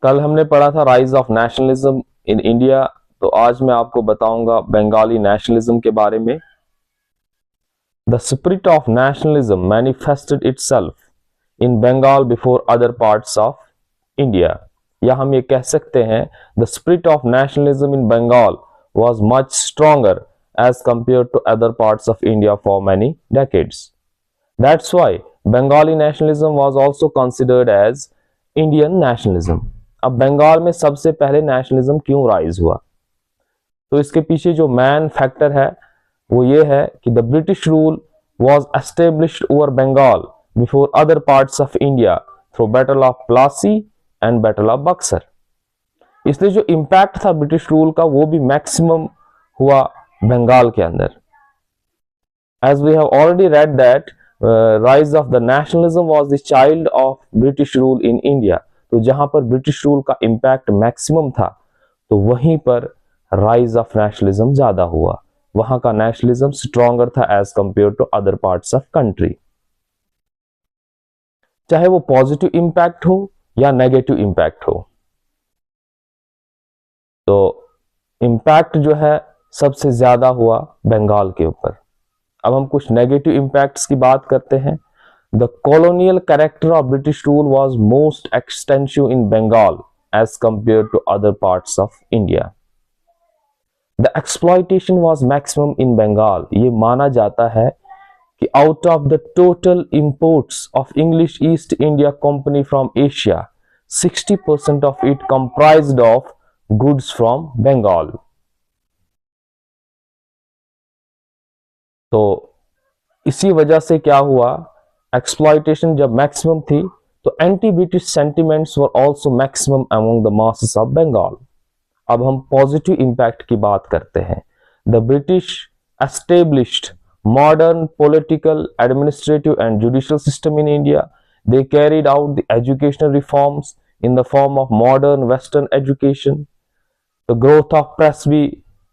कल हमने पढ़ा था rise of nationalism in India, तो आज मैं आपको बताऊंगा बंगाली नेशनलिज्म के बारे में। The spirit of nationalism manifested itself in Bengal before other parts of India, या हम ये कह सकते हैं the spirit of nationalism in Bengal was much stronger as compared to other parts of India for many decades. That's why Bengali nationalism was also considered as Indian nationalism. अब बंगाल में सबसे पहले नेशनलिज्म क्यों राइज हुआ, तो इसके पीछे जो मैन फैक्टर है वो ये है कि the British rule was established over Bengal before other parts of India through Battle of Plassey and Battle of Buxar. इसलिए जो इम्पैक्ट था ब्रिटिश रूल का वो भी मैक्सिमम हुआ बंगाल के अंदर। As we have already read that rise of the nationalism was the child of British rule in India, तो जहां पर ब्रिटिश रूल का इम्पैक्ट मैक्सिमम था तो वहीं पर राइज ऑफ नेशनलिज्म ज्यादा हुआ, वहां का नेशनलिज्म स्ट्रॉन्गर था as compare to other parts of country. चाहे वो पॉजिटिव इम्पैक्ट हो या नेगेटिव इम्पैक्ट हो, तो इम्पैक्ट जो है सबसे ज्यादा हुआ बंगाल के ऊपर। अब हम कुछ नेगेटिव इम्पैक्ट्स की बात करते हैं। The colonial character of British rule was most extensive in Bengal as compare to other parts of India. The exploitation was maximum in Bengal. ये माना जाता है कि out of the total imports of English East India company from Asia 60% of it comprised of goods from Bengal. तो इसी वजह से क्या हुआ, एक्सप्लॉयटेशन जब मैक्सिमम थी तो anti British sentiments were also maximum among the masses of Bengal. अब हम पॉजिटिव इंपैक्ट की बात करते हैं। The British established modern political, administrative and judicial system in India. They carried out the educational reforms in the form of modern western education. तो growth of press भी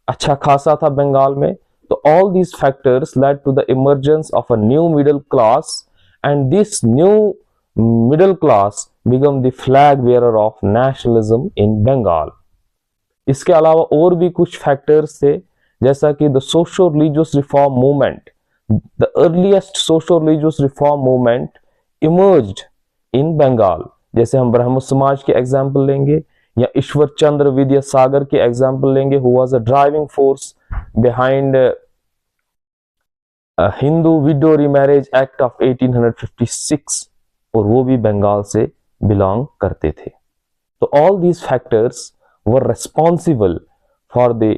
अच्छा खासा था बंगाल में। तो all these factors led to the emergence of a new middle class, and this new middle class become the flag bearer of nationalism in Bengal. इसके अलावा और भी कुछ फैक्टर्स थे, जैसा कि the socio religious reform movement. The earliest socio religious reform movement emerged in Bengal. जैसे हम ब्रह्म समाज के एग्जाम्पल लेंगे या ईश्वर चंद्र विद्यासागर के एग्जाम्पल लेंगे, who was a driving force behind Hindu window remarriage act of 1856, और वो भी बंगाल से बिलोंग करते थे। तो all these factors were responsible for the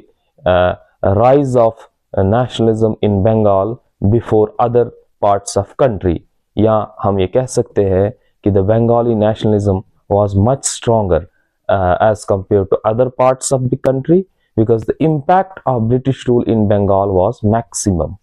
rise of nationalism in Bengal before other parts of country. या हम ये कह सकते हैं कि the Bengali nationalism was much stronger as compared to other parts of the country because the impact of British rule in Bengal was maximum.